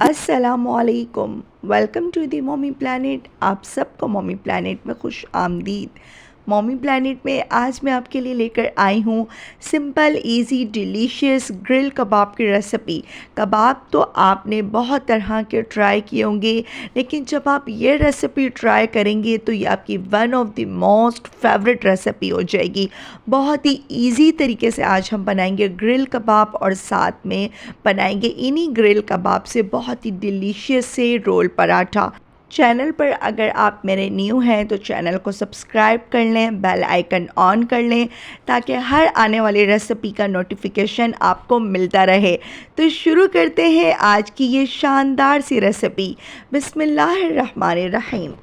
अस्सलामुअलैकुम। Welcome to the Mommy Planet. आप सबको मॉमी प्लानट में खुश आमदीद। मॉमी प्लानट में आज मैं आपके लिए लेकर आई हूँ सिंपल इजी डिलीशियस ग्रिल कबाब की रेसिपी। कबाब तो आपने बहुत तरह के ट्राई किए होंगे, लेकिन जब आप ये रेसिपी ट्राई करेंगे तो ये आपकी one of the most favourite recipe हो जाएगी। बहुत ही इजी तरीके से आज हम बनाएंगे ग्रिल कबाब और साथ में बनाएंगे इन्हीं ग्रिल कबाब से बहुत ही डिलीशियस से रोल पराठा। चैनल पर अगर आप मेरे न्यू हैं तो चैनल को सब्सक्राइब कर लें, बेल आइकन ऑन कर लें ताकि हर आने वाली रेसिपी का नोटिफिकेशन आपको मिलता रहे। तो शुरू करते हैं आज की ये शानदार सी रेसिपी। बिस्मिल्लाहिर्रहमानिर्रहीम।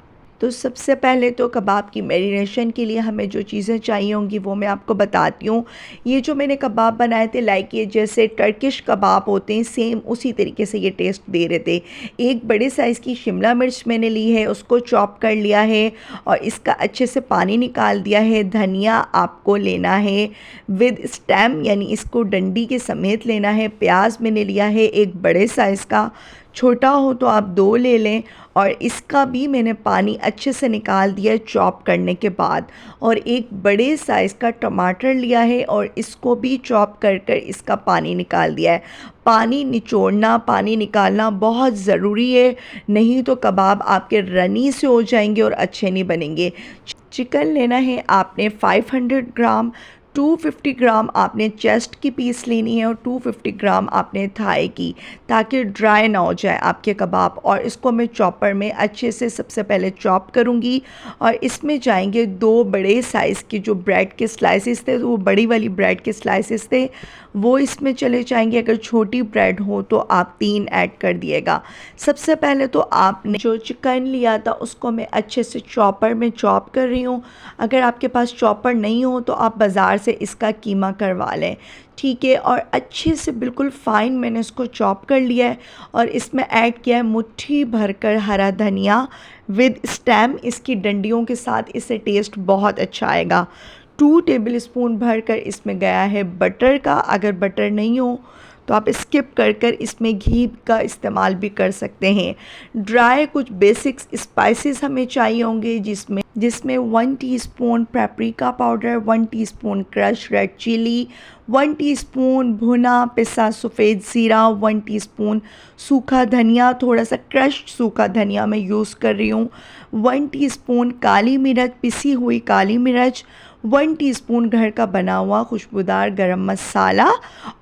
तो सबसे पहले तो कबाब की मैरिनेशन के लिए हमें जो चीज़ें चाहिए होंगी वो मैं आपको बताती हूँ। ये जो मैंने कबाब बनाए थे, लाइक ये जैसे टर्किश कबाब होते हैं, सेम उसी तरीके से ये टेस्ट दे रहे थे। एक बड़े साइज़ की शिमला मिर्च मैंने ली है, उसको चॉप कर लिया है और इसका अच्छे से पानी निकाल दिया है। धनिया आपको लेना है विद स्टेम, यानी इसको डंडी के समेत लेना है। प्याज मैंने लिया है एक बड़े साइज़ का, छोटा हो तो आप दो ले लें। और इसका भी मैंने पानी अच्छे से निकाल दिया चॉप करने के बाद। और एक बड़े साइज़ का टमाटर लिया है और इसको भी चॉप कर कर इसका पानी निकाल दिया है। पानी निचोड़ना, पानी निकालना बहुत ज़रूरी है, नहीं तो कबाब आपके रनी से हो जाएंगे और अच्छे नहीं बनेंगे। चिकन लेना है आपने 500 ग्राम। 250 ग्राम आपने चेस्ट की पीस लेनी है और 250 ग्राम आपने थाई की, ताकि ड्राई ना हो जाए आपके कबाब। और इसको मैं चॉपर में अच्छे से सबसे पहले चॉप करूँगी और इसमें जाएंगे दो बड़े साइज़ के जो ब्रेड के स्लाइसेस थे, तो वो बड़ी वाली ब्रेड के स्लाइसेस थे, वो इसमें चले जाएंगे। अगर छोटी ब्रेड हो तो आप 3 ऐड कर दिएगा। सबसे पहले तो आपने जो चिकन लिया था उसको मैं अच्छे से चॉपर में चॉप कर रही हूँ। अगर आपके पास चॉपर नहीं हो तो आप बाज़ार से इसका कीमा करवा लें, ठीक है। और अच्छे से बिल्कुल फ़ाइन मैंने इसको चॉप कर लिया है और इसमें ऐड किया है मुट्ठी भरकर हरा धनिया विद स्टेम, इसकी डंडियों के साथ, इससे टेस्ट बहुत अच्छा आएगा। 2 टेबल स्पून भरकर इसमें गया है बटर का। अगर बटर नहीं हो तो आप स्किप कर कर इसमें घी का इस्तेमाल भी कर सकते हैं। ड्राई कुछ बेसिक्स स्पाइसेस हमें चाहिए होंगे, जिसमें 1 teaspoon paprika powder, 1 teaspoon crush red chili, 1 teaspoon भुना पिसा सफ़ेद ज़ीरा, 1 टीस्पून सूखा धनिया, थोड़ा सा क्रश्ड सूखा धनिया मैं यूज़ कर रही हूँ, 1 टीस्पून काली मिर्च, पिसी हुई काली मिर्च, 1 टीस्पून घर का बना हुआ खुशबूदार गरम मसाला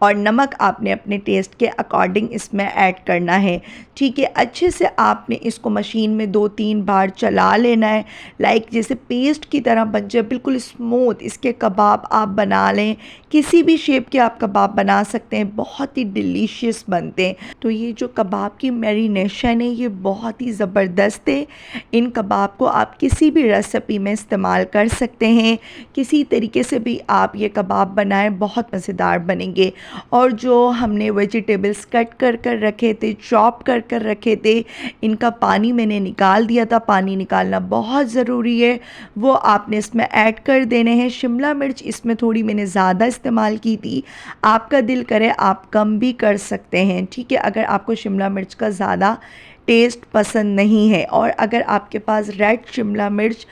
और नमक आपने अपने टेस्ट के अकॉर्डिंग इसमें ऐड करना है, ठीक है। अच्छे से आपने इसको मशीन में 2-3 बार चला लेना है, लाइक जैसे पेस्ट की तरह बन जाए, बिल्कुल स्मूथ इसके कबाब आप बना लें। किसी भी शेप के आप कबाब बना सकते हैं, बहुत ही डिलीशियस बनते हैं। तो ये जो कबाब की मैरिनेशन है ये बहुत ही ज़बरदस्त है। इन कबाब को आप किसी भी रेसिपी में इस्तेमाल कर सकते हैं, किसी तरीके से भी आप ये कबाब बनाएं, बहुत मज़ेदार बनेंगे। और जो हमने वेजिटेबल्स कट कर कर रखे थे, चॉप कर कर रखे थे, इनका पानी मैंने निकाल दिया था। पानी निकालना बहुत ज़रूरी है, वो आपने इसमें ऐड कर देने हैं। शिमला मिर्च इसमें थोड़ी मैंने ज़्यादा इस्तेमाल की थी, आपका दिल करे आप कम भी कर सकते हैं, ठीक है, अगर आपको शिमला मिर्च का ज़्यादा टेस्ट पसंद नहीं है। और अगर आपके पास रेड शिमला मिर्च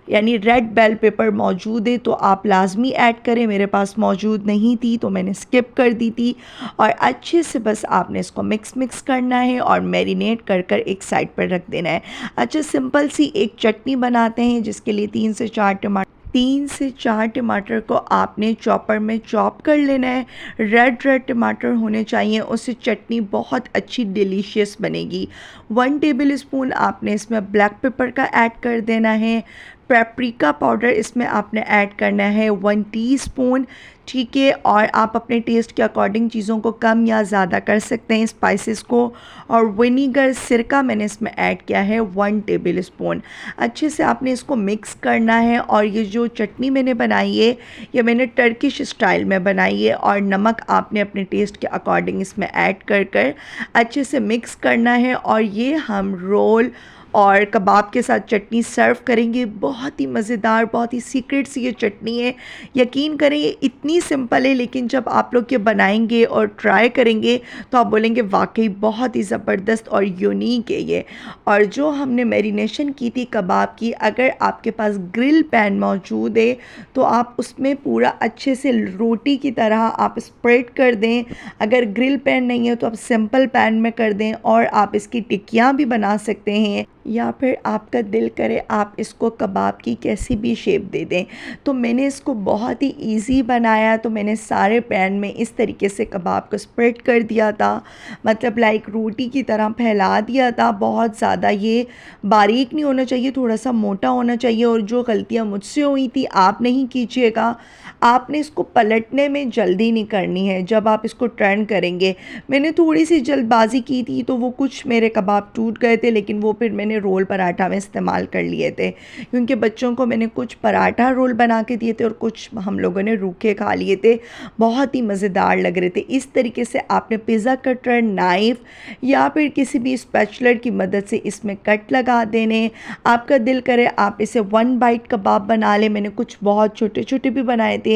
यानी रेड बेल पेपर मौजूद है तो आप लाजमी ऐड करें। मेरे पास मौजूद नहीं थी तो मैंने स्किप कर दी थी। और अच्छे से बस आपने इसको मिक्स करना है और मैरिनेट कर कर एक साइड पर रख देना है। अच्छा, सिंपल सी एक चटनी बनाते हैं जिसके लिए 3 से 4 टमाटर को आपने चॉपर में चॉप कर लेना है। रेड टमाटर होने चाहिए, उससे चटनी बहुत अच्छी डिलीशियस बनेगी। 1 टेबल स्पून आपने इसमें ब्लैक पेपर का ऐड कर देना है। पेपरिका पाउडर इसमें आपने ऐड करना है 1 टीस्पून, ठीक है। और आप अपने टेस्ट के अकॉर्डिंग चीज़ों को कम या ज़्यादा कर सकते हैं, स्पाइसेस को। और विनीगर सिरका मैंने इसमें ऐड किया है 1 टेबल स्पून। अच्छे से आपने इसको मिक्स करना है। और ये जो चटनी मैंने बनाई है ये मैंने टर्किश स्टाइल में बनाई है। और नमक आपने अपने टेस्ट के अकॉर्डिंग इसमें ऐड कर कर अच्छे से मिक्स करना है। और ये हम रोल और कबाब के साथ चटनी सर्व करेंगे। बहुत ही मज़ेदार, बहुत ही सीक्रेट सी ये चटनी है। यकीन करें ये इतनी सिंपल है, लेकिन जब आप लोग ये बनाएंगे और ट्राई करेंगे तो आप बोलेंगे वाकई बहुत ही ज़बरदस्त और यूनिक है ये। और जो हमने मैरिनेशन की थी कबाब की, अगर आपके पास ग्रिल पैन मौजूद है तो आप उसमें पूरा अच्छे से रोटी की तरह आप स्प्रेड कर दें। अगर ग्रिल पैन नहीं है तो आप सिंपल पैन में कर दें, और आप इसकी टिक्कियाँ भी बना सकते हैं, या फिर आपका दिल करे आप इसको कबाब की कैसी भी शेप दे दें। तो मैंने इसको बहुत ही इजी बनाया, तो मैंने सारे पैन में इस तरीके से कबाब को स्प्रेड कर दिया था, मतलब लाइक रोटी की तरह फैला दिया था। बहुत ज़्यादा ये बारीक नहीं होना चाहिए, थोड़ा सा मोटा होना चाहिए। और जो गलतियाँ मुझसे हुई थी आप नहीं कीजिएगा। आपने इसको पलटने में जल्दी नहीं करनी है जब आप इसको टर्न करेंगे। मैंने थोड़ी सी जल्दबाजी की थी तो वो कुछ मेरे कबाब टूट गए थे, लेकिन वो फिर मैंने रोल पराठा में इस्तेमाल कर लिए थे, क्योंकि बच्चों को मैंने कुछ पराठा रोल बना के दिए थे और कुछ हम लोगों ने रूखे खा लिए थे। बहुत ही मज़ेदार लग रहे थे। इस तरीके से आपने पिज़्ज़ा कटर, नाइफ़ या फिर किसी भी स्पैचुलर की मदद से इसमें कट लगा देने। आपका दिल करे आप इसे 1 बाइट कबाब बना लें। मैंने कुछ बहुत छोटे छोटे भी बनाए थे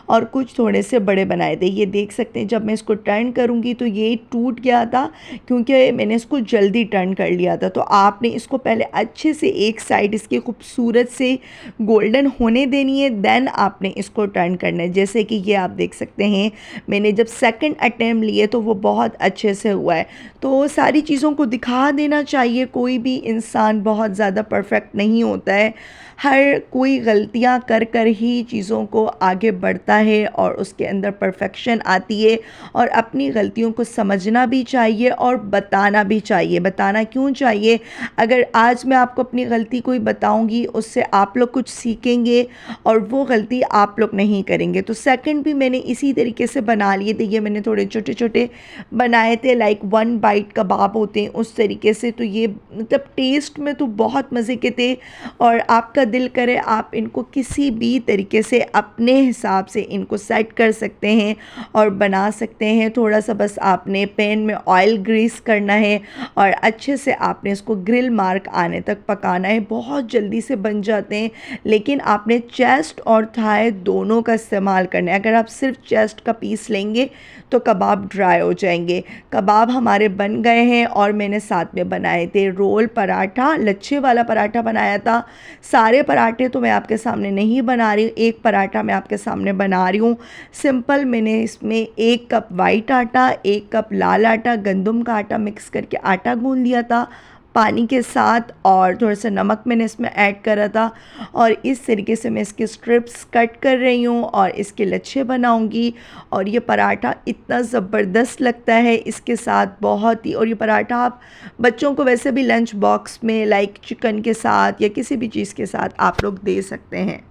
और कुछ थोड़े से बड़े बनाए थे। ये देख सकते हैं जब मैं इसको टर्न करूँगी तो ये टूट गया था, क्योंकि मैंने इसको जल्दी टर्न कर लिया था। तो आपने इसको पहले अच्छे से एक साइड इसकी खूबसूरत से गोल्डन होने देनी है, देन आपने इसको टर्न करना है। जैसे कि ये आप देख सकते हैं मैंने जब सेकंड अटैम्प्ट लिए तो वो बहुत अच्छे से हुआ है। तो सारी चीज़ों को दिखा देना चाहिए। कोई भी इंसान बहुत ज़्यादा परफेक्ट नहीं होता है, हर कोई गलतियां कर कर ही चीज़ों को आगे बढ़ता है और उसके अंदर परफेक्शन आती है। और अपनी गलतियों को समझना भी चाहिए और बताना भी चाहिए। बताना क्यों चाहिए? अगर आज मैं आपको अपनी गलती कोई बताऊंगी उससे आप लोग कुछ सीखेंगे और वो गलती आप लोग नहीं करेंगे। तो सेकंड भी मैंने इसी तरीके से बना लिए थे। ये मैंने थोड़े छोटे छोटे बनाए थे, लाइक 1 बाइट कबाब होते हैं उस तरीके से। तो ये मतलब टेस्ट में तो बहुत मज़े के थे, और आपका दिल करे आप इनको किसी भी तरीके से अपने हिसाब से इनको सेट कर सकते हैं और बना सकते हैं। थोड़ा सा बस आपने पैन में ऑयल ग्रीस करना है और अच्छे से आपने इसको ग्रिल मार्क आने तक पकाना है। बहुत जल्दी से बन जाते हैं, लेकिन आपने चेस्ट और थाई दोनों का इस्तेमाल करना है। अगर आप सिर्फ चेस्ट का पीस लेंगे तो कबाब ड्राई हो जाएंगे। कबाब हमारे बन गए हैं और मैंने साथ में बनाए थे रोल पराठा, लच्छे वाला पराठा बनाया था। सारे पराठे तो मैं आपके सामने नहीं बना रही हूँ, एक पराठा मैं आपके सामने बना रही हूँ सिंपल। मैंने इसमें 1 कप वाइट आटा, 1 कप लाल आटा, गंदम का आटा मिक्स करके आटा गूंद लिया था पानी के साथ, और थोड़ा सा नमक मैंने इसमें ऐड करा था। और इस तरीके से मैं इसके स्ट्रिप्स कट कर रही हूँ और इसके लच्छे बनाऊँगी। और ये पराठा इतना ज़बरदस्त लगता है इसके साथ, बहुत ही। और ये पराठा आप बच्चों को वैसे भी लंच बॉक्स में लाइक चिकन के साथ या किसी भी चीज़ के साथ आप लोग दे सकते हैं।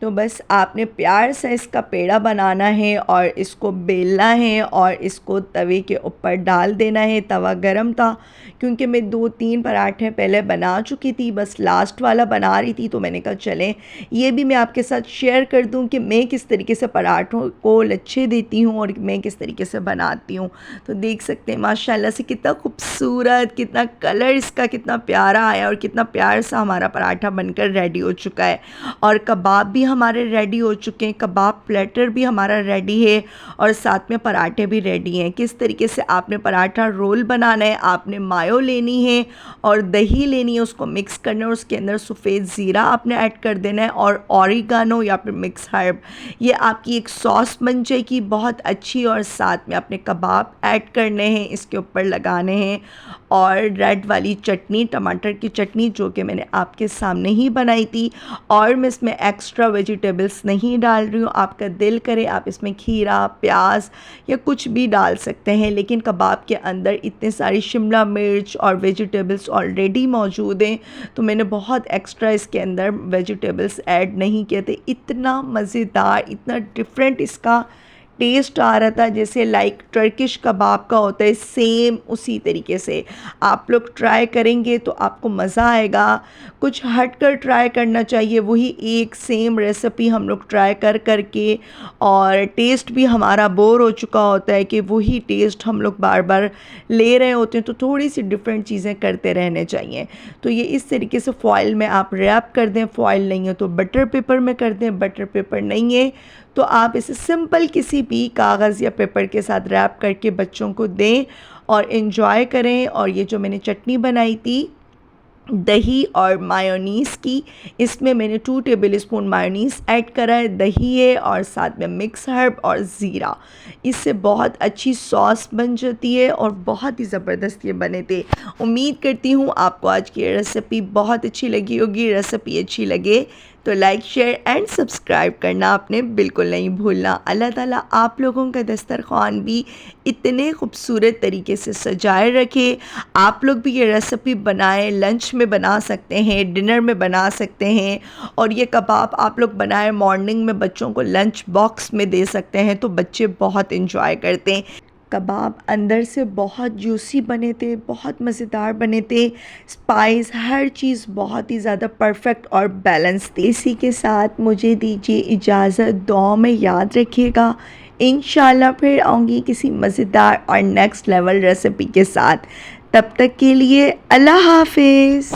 तो बस आपने प्यार से इसका पेड़ा बनाना है और इसको बेलना है और इसको तवे के ऊपर डाल देना है। तवा गरम था क्योंकि मैं 2-3 पराठे पहले बना चुकी थी, बस लास्ट वाला बना रही थी। तो मैंने कहा चलें ये भी मैं आपके साथ शेयर कर दूं कि मैं किस तरीके से पराठों को लच्छे देती हूँ और मैं किस तरीके से बनाती हूँ। तो देख सकते हैं माशाल्लाह से कितना खूबसूरत, कितना कलर इसका कितना प्यारा आया और कितना प्यार सा हमारा पराठा बनकर रेडी हो चुका है। और कबाब भी हमारे रेडी हो चुके हैं, कबाब प्लेटर भी हमारा रेडी है और साथ में पराठे भी रेडी हैं। किस तरीके से आपने पराठा रोल बनाना है, आपने मायो लेनी है और दही लेनी है, उसको मिक्स करना है और उसके अंदर सफ़ेद ज़ीरा आपने ऐड कर देना है और ऑरिगानो या फिर मिक्स हर्ब, ये आपकी एक सॉस बन जाएगी बहुत अच्छी। और साथ में आपने कबाब ऐड करने हैं, इसके ऊपर लगाने हैं। और रेड वाली चटनी, टमाटर की चटनी जो कि मैंने आपके सामने ही बनाई थी, और मैं इसमें एक्स्ट्रा वेजिटेबल्स नहीं डाल रही हूँ। आपका दिल करे आप इसमें खीरा, प्याज या कुछ भी डाल सकते हैं, लेकिन कबाब के अंदर इतने सारी शिमला मिर्च और वेजिटेबल्स ऑलरेडी मौजूद हैं तो मैंने बहुत एक्स्ट्रा इसके अंदर वेजिटेबल्स ऐड नहीं किए थे। इतना मज़ेदार, इतना डिफरेंट इसका टेस्ट आ रहा था जैसे लाइक टर्किश कबाब का होता है, सेम उसी तरीके से। आप लोग ट्राई करेंगे तो आपको मज़ा आएगा। कुछ हट कर ट्राई करना चाहिए, वही एक सेम रेसिपी हम लोग ट्राई कर कर के और टेस्ट भी हमारा बोर हो चुका होता है कि वही टेस्ट हम लोग बार बार ले रहे होते हैं, तो थोड़ी सी डिफरेंट चीज़ें करते रहने चाहिए। तो ये इस तरीके से फॉइल में आप रैप कर दें, फॉइल नहीं है तो बटर पेपर में कर दें, बटर पेपर नहीं है तो आप इसे सिंपल किसी भी कागज़ या पेपर के साथ रैप करके बच्चों को दें और इन्जॉय करें। और ये जो मैंने चटनी बनाई थी दही और मायोनीज़ की, इसमें मैंने 2 टेबल स्पून मायोनीज़ ऐड करा है, दही है और साथ में मिक्स हर्ब और ज़ीरा। इससे बहुत अच्छी सॉस बन जाती है और बहुत ही ज़बरदस्त ये बने थे। उम्मीद करती हूँ आपको आज की रेसिपी बहुत अच्छी लगी होगी। रेसिपी अच्छी लगे तो लाइक शेयर एंड सब्सक्राइब करना आपने बिल्कुल नहीं भूलना। अल्लाह ताला आप लोगों का दस्तरख़्वान भी इतने खूबसूरत तरीके से सजाए रखे। आप लोग भी ये रेसिपी बनाएं, लंच में बना सकते हैं, डिनर में बना सकते हैं और ये कबाब आप लोग बनाएं मॉर्निंग में बच्चों को लंच बॉक्स में दे सकते हैं, तो बच्चे बहुत इंजॉय करते हैं। कबाब अंदर से बहुत जूसी बने थे, बहुत मज़ेदार बने थे, स्पाइस हर चीज़ बहुत ही ज़्यादा परफेक्ट और बैलेंस थी। इसी के साथ मुझे दीजिए इजाज़त, दुआ में याद रखिएगा। इंशाल्लाह फिर आऊँगी किसी मज़ेदार और नेक्स्ट लेवल रेसिपी के साथ। तब तक के लिए अल्लाह हाफिज़।